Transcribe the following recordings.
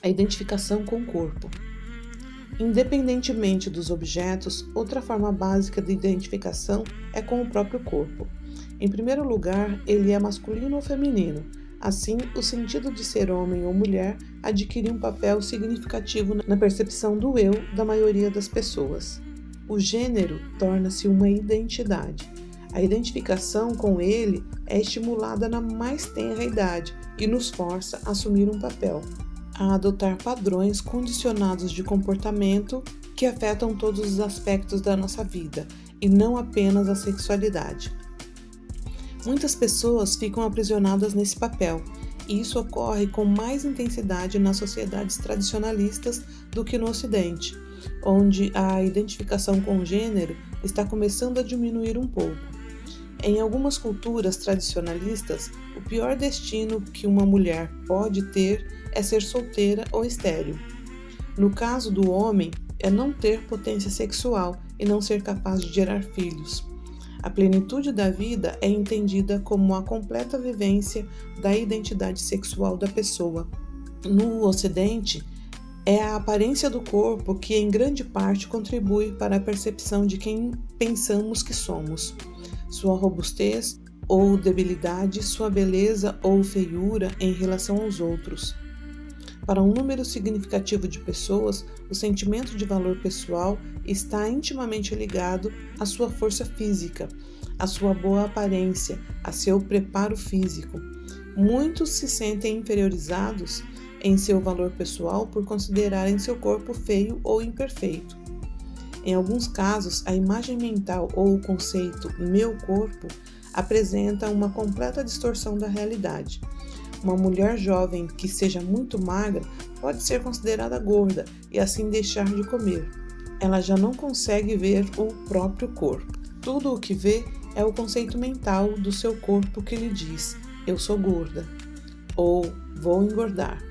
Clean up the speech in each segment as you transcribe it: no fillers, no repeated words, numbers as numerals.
A identificação com o corpo. Independentemente dos objetos, outra forma básica de identificação é com o próprio corpo. Em primeiro lugar, ele é masculino ou feminino. Assim, o sentido de ser homem ou mulher adquire um papel significativo na percepção do eu da maioria das pessoas. O gênero torna-se uma identidade. A identificação com ele é estimulada na mais tenra idade e nos força a assumir um papel, a adotar padrões condicionados de comportamento que afetam todos os aspectos da nossa vida e não apenas a sexualidade. Muitas pessoas ficam aprisionadas nesse papel, e isso ocorre com mais intensidade nas sociedades tradicionalistas do que no Ocidente, onde a identificação com o gênero está começando a diminuir um pouco. Em algumas culturas tradicionalistas, o pior destino que uma mulher pode ter é ser solteira ou estéril. No caso do homem, é não ter potência sexual e não ser capaz de gerar filhos. A plenitude da vida é entendida como a completa vivência da identidade sexual da pessoa. No Ocidente, é a aparência do corpo que em grande parte contribui para a percepção de quem pensamos que somos. Sua robustez ou debilidade, sua beleza ou feiura em relação aos outros. Para um número significativo de pessoas, o sentimento de valor pessoal está intimamente ligado à sua força física, à sua boa aparência, a seu preparo físico. Muitos se sentem inferiorizados em seu valor pessoal por considerarem seu corpo feio ou imperfeito. Em alguns casos, a imagem mental ou o conceito meu corpo apresenta uma completa distorção da realidade. Uma mulher jovem que seja muito magra pode ser considerada gorda e assim deixar de comer. Ela já não consegue ver o próprio corpo. Tudo o que vê é o conceito mental do seu corpo que lhe diz: eu sou gorda ou vou engordar.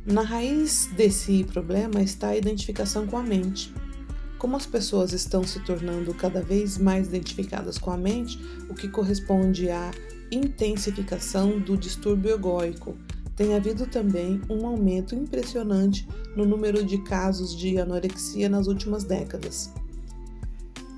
Na raiz desse problema está a identificação com a mente. Como as pessoas estão se tornando cada vez mais identificadas com a mente, o que corresponde à intensificação do distúrbio egóico, tem havido também um aumento impressionante no número de casos de anorexia nas últimas décadas.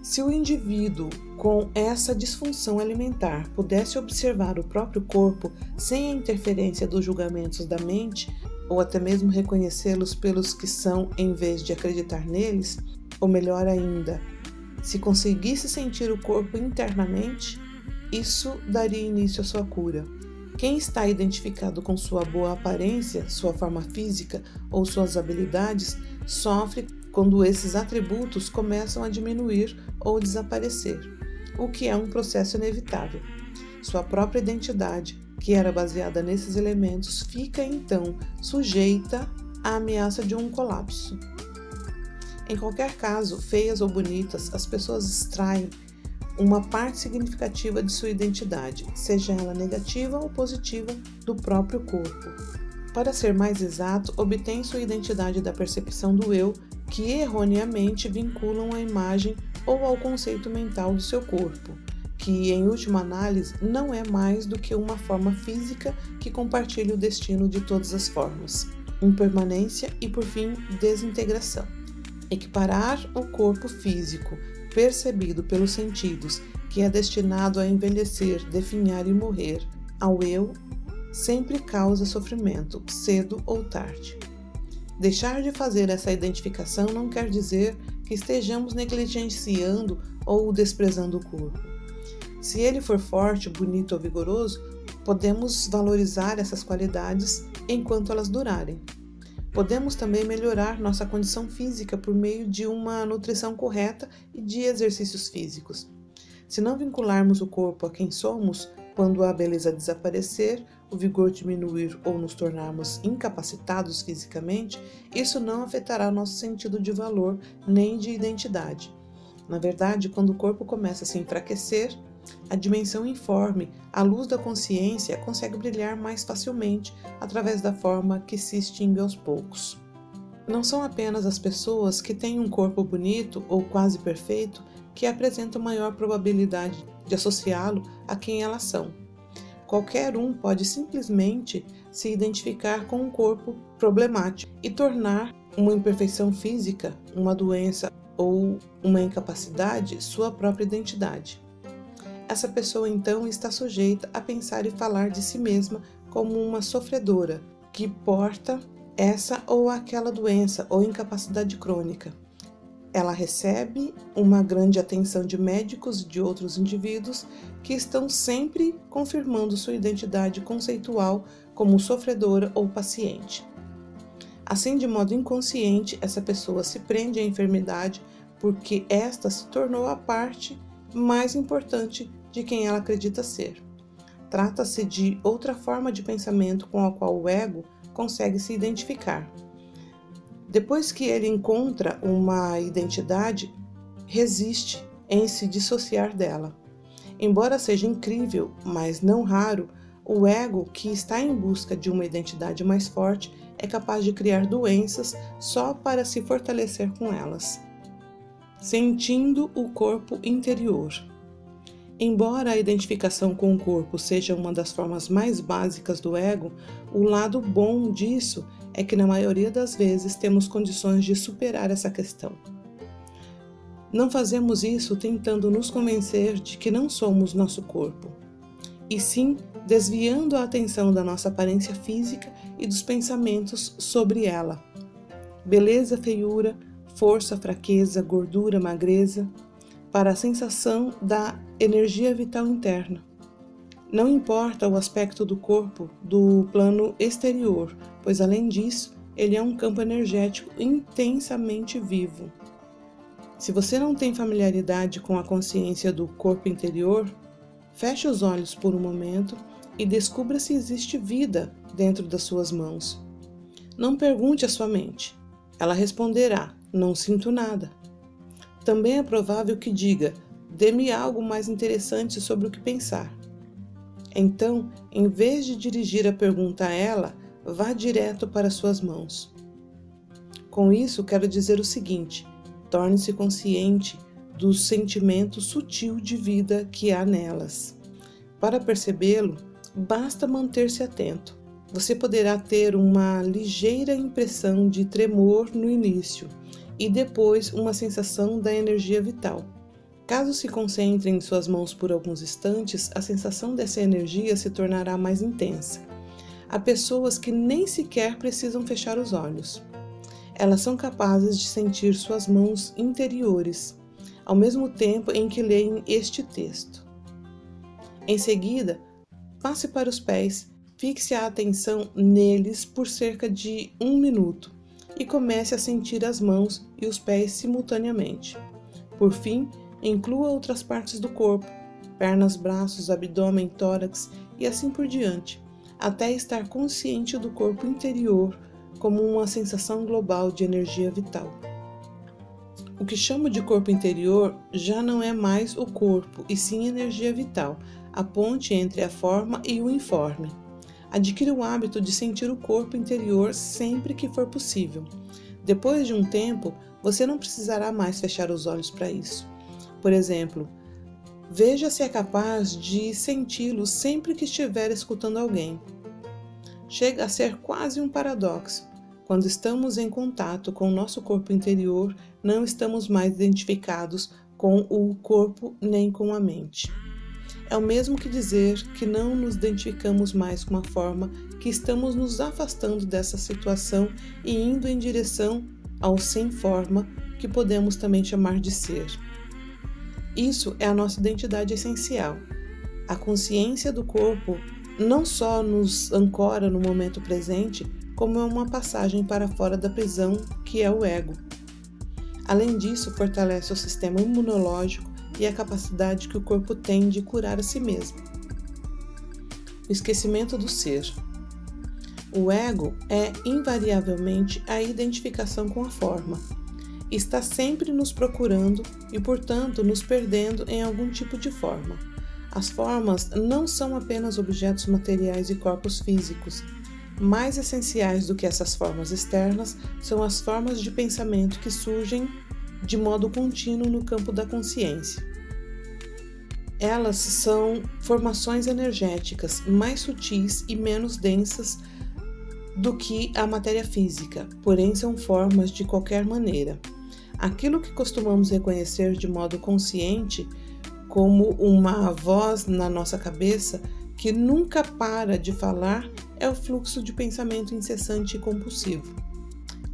Se o indivíduo com essa disfunção alimentar pudesse observar o próprio corpo sem a interferência dos julgamentos da mente, ou até mesmo reconhecê-los pelos que são em vez de acreditar neles, ou melhor ainda, se conseguisse sentir o corpo internamente, isso daria início à sua cura. Quem está identificado com sua boa aparência, sua forma física ou suas habilidades, sofre quando esses atributos começam a diminuir ou desaparecer, o que é um processo inevitável. Sua própria identidade, que era baseada nesses elementos, fica então sujeita à ameaça de um colapso. Em qualquer caso, feias ou bonitas, as pessoas extraem uma parte significativa de sua identidade, seja ela negativa ou positiva, do próprio corpo. Para ser mais exato, obtém sua identidade da percepção do eu, que erroneamente vinculam à imagem ou ao conceito mental do seu corpo, que, em última análise, não é mais do que uma forma física que compartilha o destino de todas as formas, impermanência e, por fim, desintegração. Equiparar o corpo físico, percebido pelos sentidos, que é destinado a envelhecer, definhar e morrer, ao eu, sempre causa sofrimento, cedo ou tarde. Deixar de fazer essa identificação não quer dizer que estejamos negligenciando ou desprezando o corpo. Se ele for forte, bonito ou vigoroso, podemos valorizar essas qualidades enquanto elas durarem. Podemos também melhorar nossa condição física por meio de uma nutrição correta e de exercícios físicos. Se não vincularmos o corpo a quem somos, quando a beleza desaparecer, o vigor diminuir ou nos tornarmos incapacitados fisicamente, isso não afetará nosso sentido de valor nem de identidade. Na verdade, quando o corpo começa a se enfraquecer, a dimensão informe, a luz da consciência, consegue brilhar mais facilmente através da forma que se extingue aos poucos. Não são apenas as pessoas que têm um corpo bonito ou quase perfeito que apresentam maior probabilidade de associá-lo a quem elas são. qualquer um pode simplesmente se identificar com um corpo problemático e tornar uma imperfeição física, uma doença ou uma incapacidade sua própria identidade. Essa pessoa então está sujeita a pensar e falar de si mesma como uma sofredora que porta essa ou aquela doença ou incapacidade crônica. Ela recebe uma grande atenção de médicos e de outros indivíduos que estão sempre confirmando sua identidade conceitual como sofredora ou paciente. Assim, de modo inconsciente, essa pessoa se prende à enfermidade porque esta se tornou a parte mais importante de quem ela acredita ser. Trata-se de outra forma de pensamento com a qual o ego consegue se identificar. Depois que ele encontra uma identidade, resiste em se dissociar dela. Embora seja incrível, mas não raro, o ego que está em busca de uma identidade mais forte é capaz de criar doenças só para se fortalecer com elas. Sentindo o corpo interior. Embora a identificação com o corpo seja uma das formas mais básicas do ego, o lado bom disso é que na maioria das vezes temos condições de superar essa questão. Não fazemos isso tentando nos convencer de que não somos nosso corpo, e sim desviando a atenção da nossa aparência física e dos pensamentos sobre ela. Beleza, feiura, força, fraqueza, gordura, magreza, para a sensação da energia vital interna. Não importa o aspecto do corpo do plano exterior, pois além disso, ele é um campo energético intensamente vivo. Se você não tem familiaridade com a consciência do corpo interior, feche os olhos por um momento e descubra se existe vida dentro das suas mãos. Não pergunte à sua mente. Ela responderá: não sinto nada. Também é provável que diga: dê-me algo mais interessante sobre o que pensar. Então, em vez de dirigir a pergunta a ela, vá direto para suas mãos. Com isso, quero dizer o seguinte: torne-se consciente do sentimento sutil de vida que há nelas. Para percebê-lo, basta manter-se atento. Você poderá ter uma ligeira impressão de tremor no início e depois uma sensação da energia vital. Caso se concentre em suas mãos por alguns instantes, a sensação dessa energia se tornará mais intensa. Há pessoas que nem sequer precisam fechar os olhos. Elas são capazes de sentir suas mãos interiores, ao mesmo tempo em que leem este texto. Em seguida, passe para os pés, fixe a atenção neles por cerca de 1 minuto e comece a sentir as mãos e os pés simultaneamente. Por fim, inclua outras partes do corpo, pernas, braços, abdômen, tórax e assim por diante, até estar consciente do corpo interior como uma sensação global de energia vital. O que chamo de corpo interior já não é mais o corpo, e sim energia vital, a ponte entre a forma e o informe. Adquira o hábito de sentir o corpo interior sempre que for possível. Depois de um tempo, você não precisará mais fechar os olhos para isso. Por exemplo, veja se é capaz de senti-lo sempre que estiver escutando alguém. Chega a ser quase um paradoxo. Quando estamos em contato com o nosso corpo interior, não estamos mais identificados com o corpo nem com a mente. É o mesmo que dizer que não nos identificamos mais com a forma, que estamos nos afastando dessa situação e indo em direção ao sem forma, que podemos também chamar de ser. Isso é a nossa identidade essencial. A consciência do corpo não só nos ancora no momento presente, como é uma passagem para fora da prisão que é o ego. Além disso, fortalece o sistema imunológico e a capacidade que o corpo tem de curar a si mesmo. O esquecimento do ser. O ego é invariavelmente a identificação com a forma. Está sempre nos procurando e, portanto, nos perdendo em algum tipo de forma. As formas não são apenas objetos materiais e corpos físicos. Mais essenciais do que essas formas externas são as formas de pensamento que surgem de modo contínuo no campo da consciência. Elas são formações energéticas mais sutis e menos densas do que a matéria física, porém são formas de qualquer maneira. Aquilo que costumamos reconhecer de modo consciente como uma voz na nossa cabeça que nunca para de falar é o fluxo de pensamento incessante e compulsivo.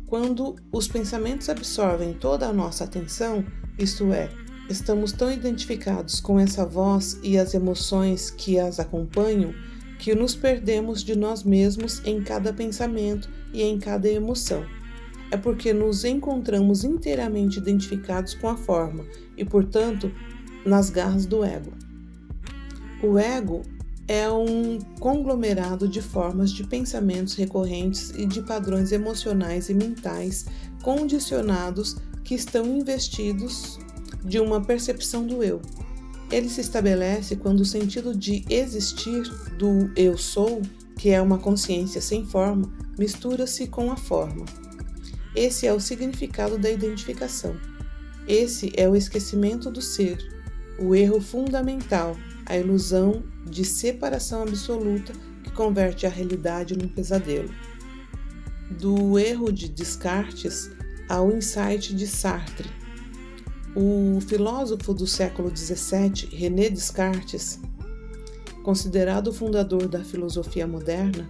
Quando os pensamentos absorvem toda a nossa atenção, isto é, estamos tão identificados com essa voz e as emoções que as acompanham que nos perdemos de nós mesmos em cada pensamento e em cada emoção. É porque nos encontramos inteiramente identificados com a forma e, portanto, nas garras do ego. O ego é um conglomerado de formas de pensamentos recorrentes e de padrões emocionais e mentais condicionados que estão investidos de uma percepção do eu. Ele se estabelece quando o sentido de existir do eu sou, que é uma consciência sem forma, mistura-se com a forma. Esse é o significado da identificação. Esse é o esquecimento do ser, o erro fundamental, a ilusão de separação absoluta que converte a realidade num pesadelo. Do erro de Descartes ao insight de Sartre. O filósofo do século XVII, René Descartes, considerado o fundador da filosofia moderna,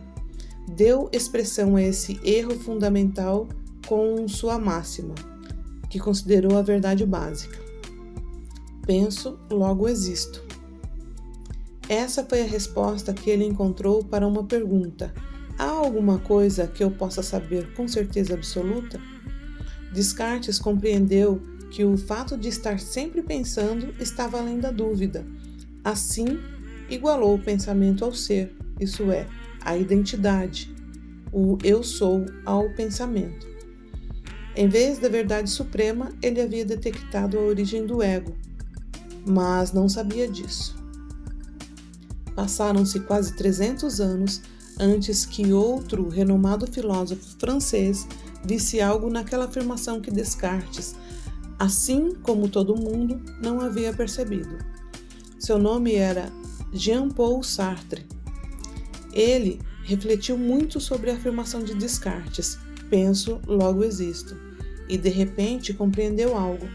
deu expressão a esse erro fundamental com sua máxima, que considerou a verdade básica. Penso, logo existo. Essa foi a resposta que ele encontrou para uma pergunta: há alguma coisa que eu possa saber com certeza absoluta? Descartes compreendeu que o fato de estar sempre pensando estava além da dúvida. Assim, igualou o pensamento ao ser, isso é, à identidade, o eu sou ao pensamento. Em vez da verdade suprema, ele havia detectado a origem do ego, mas não sabia disso. Passaram-se quase 300 anos antes que outro renomado filósofo francês visse algo naquela afirmação que Descartes, assim como todo mundo, não havia percebido. Seu nome era Jean-Paul Sartre. Ele refletiu muito sobre a afirmação de Descartes: penso, logo existo, e de repente compreendeu algo.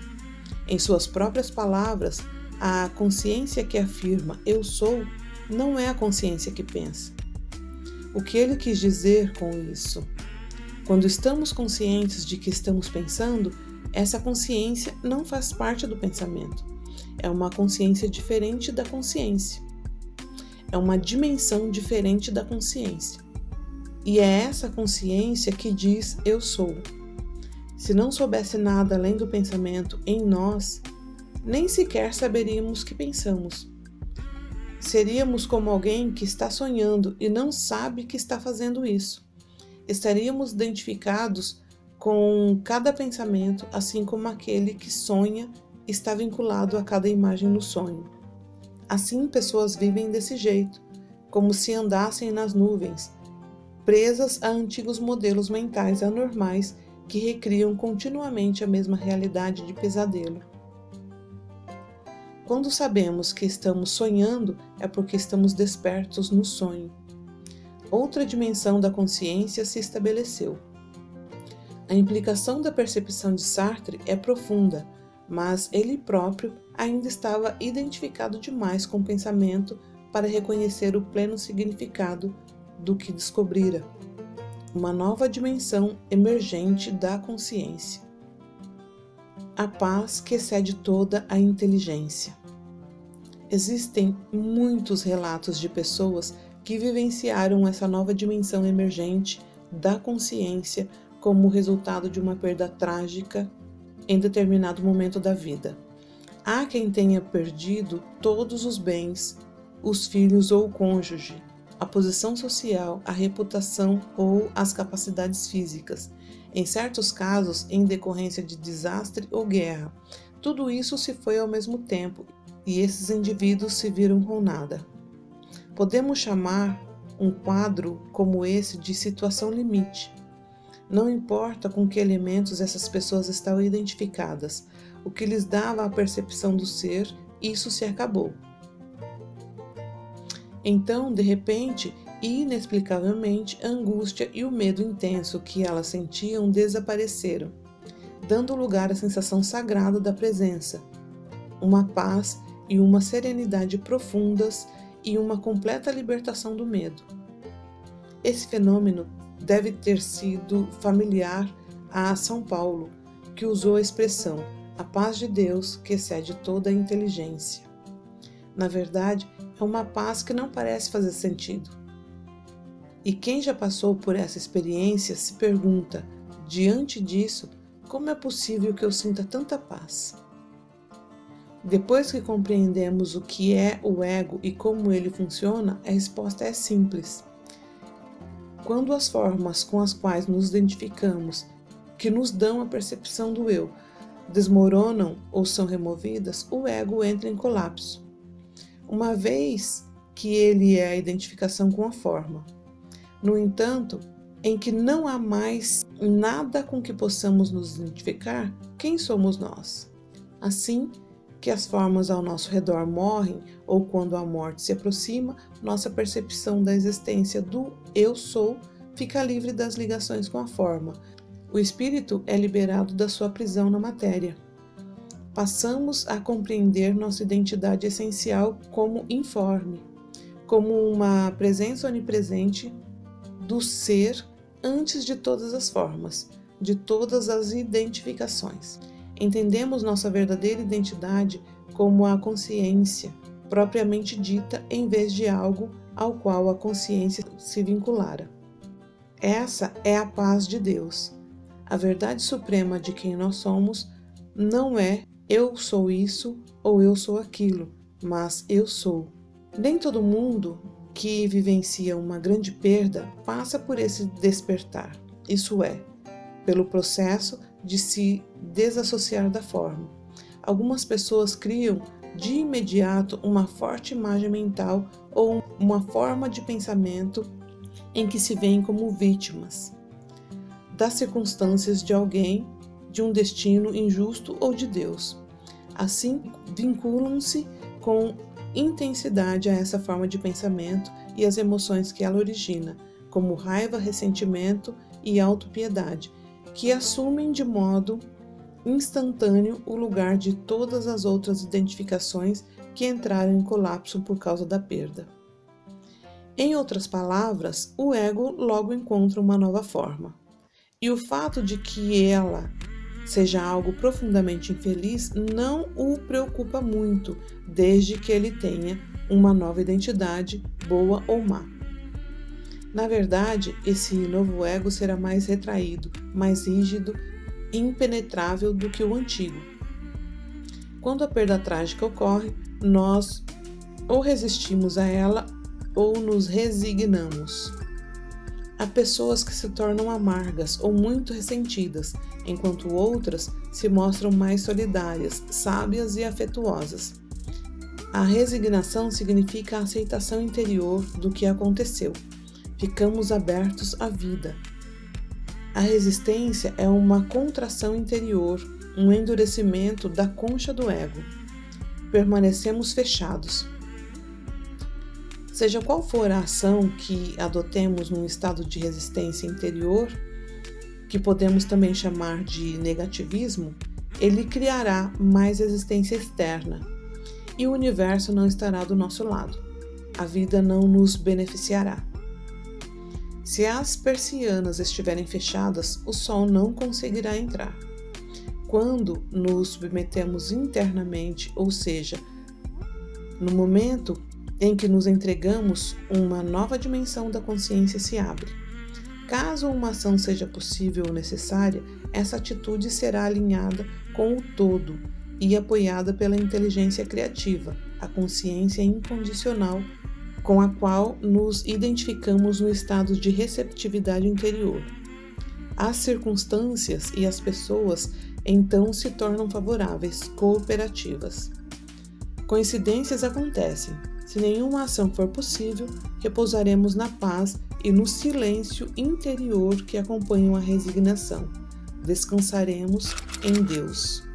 Em suas próprias palavras, a consciência que afirma eu sou não é a consciência que pensa. O que ele quis dizer com isso? Quando estamos conscientes de que estamos pensando, essa consciência não faz parte do pensamento. É uma consciência diferente da consciência. É uma dimensão diferente da consciência. E é essa consciência que diz eu sou. Se não soubesse nada além do pensamento em nós, nem sequer saberíamos que pensamos. Seríamos como alguém que está sonhando e não sabe que está fazendo isso. Estaríamos identificados com cada pensamento, assim como aquele que sonha está vinculado a cada imagem no sonho. Assim, pessoas vivem desse jeito, como se andassem nas nuvens, presas a antigos modelos mentais anormais que recriam continuamente a mesma realidade de pesadelo. Quando sabemos que estamos sonhando, é porque estamos despertos no sonho. Outra dimensão da consciência se estabeleceu. A implicação da percepção de Sartre é profunda, mas ele próprio ainda estava identificado demais com o pensamento para reconhecer o pleno significado do que descobrira. Uma nova dimensão emergente da consciência. A paz que excede toda a inteligência. Existem muitos relatos de pessoas que vivenciaram essa nova dimensão emergente da consciência como resultado de uma perda trágica em determinado momento da vida. Há quem tenha perdido todos os bens, os filhos ou o cônjuge, a posição social, a reputação ou as capacidades físicas, em certos casos em decorrência de desastre ou guerra. Tudo isso se foi ao mesmo tempo e esses indivíduos se viram com nada. Podemos chamar um quadro como esse de situação limite. Não importa com que elementos essas pessoas estavam identificadas, o que lhes dava a percepção do ser, isso se acabou. Então, de repente e inexplicavelmente, a angústia e o medo intenso que elas sentiam desapareceram, dando lugar à sensação sagrada da presença, uma paz e uma serenidade profundas e uma completa libertação do medo. Esse fenômeno deve ter sido familiar a São Paulo, que usou a expressão "a paz de Deus que excede toda a inteligência". Na verdade, é uma paz que não parece fazer sentido. E quem já passou por essa experiência se pergunta, diante disso, como é possível que eu sinta tanta paz? Depois que compreendemos o que é o ego e como ele funciona, a resposta é simples. Quando as formas com as quais nos identificamos, que nos dão a percepção do eu, desmoronam ou são removidas, o ego entra em colapso, uma vez que ele é a identificação com a forma. No entanto, em que não há mais nada com que possamos nos identificar, quem somos nós? Assim que as formas ao nosso redor morrem ou quando a morte se aproxima, nossa percepção da existência do eu sou fica livre das ligações com a forma. O espírito é liberado da sua prisão na matéria. Passamos a compreender nossa identidade essencial como informe, como uma presença onipresente do ser antes de todas as formas, de todas as identificações. Entendemos nossa verdadeira identidade como a consciência, propriamente dita, em vez de algo ao qual a consciência se vinculara. Essa é a paz de Deus. A verdade suprema de quem nós somos não é eu sou isso ou eu sou aquilo, mas eu sou. Nem todo mundo que vivencia uma grande perda passa por esse despertar, isso é, pelo processo de se desassociar da forma. Algumas pessoas criam de imediato uma forte imagem mental ou uma forma de pensamento em que se veem como vítimas das circunstâncias de alguém, de um destino injusto ou de Deus. Assim, vinculam-se com intensidade a essa forma de pensamento e as emoções que ela origina, como raiva, ressentimento e autopiedade, que assumem de modo instantâneo o lugar de todas as outras identificações que entraram em colapso por causa da perda. Em outras palavras, o ego logo encontra uma nova forma. E o fato de que ela seja algo profundamente infeliz não o preocupa muito, desde que ele tenha uma nova identidade, boa ou má. Na verdade, esse novo ego será mais retraído, mais rígido e impenetrável do que o antigo. Quando a perda trágica ocorre, nós ou resistimos a ela ou nos resignamos. Há pessoas que se tornam amargas ou muito ressentidas, enquanto outras se mostram mais solidárias, sábias e afetuosas. A resignação significa a aceitação interior do que aconteceu. Ficamos abertos à vida. A resistência é uma contração interior, um endurecimento da concha do ego. Permanecemos fechados. Seja qual for a ação que adotemos num estado de resistência interior, que podemos também chamar de negativismo, ele criará mais resistência externa e o universo não estará do nosso lado. A vida não nos beneficiará. Se as persianas estiverem fechadas, o sol não conseguirá entrar. Quando nos submetemos internamente, ou seja, no momento em que nos entregamos, uma nova dimensão da consciência se abre. Caso uma ação seja possível ou necessária, essa atitude será alinhada com o todo e apoiada pela inteligência criativa, a consciência incondicional com a qual nos identificamos no estado de receptividade interior. As circunstâncias e as pessoas então se tornam favoráveis, cooperativas. Coincidências acontecem. Se nenhuma ação for possível, repousaremos na paz e no silêncio interior que acompanham a resignação. Descansaremos em Deus.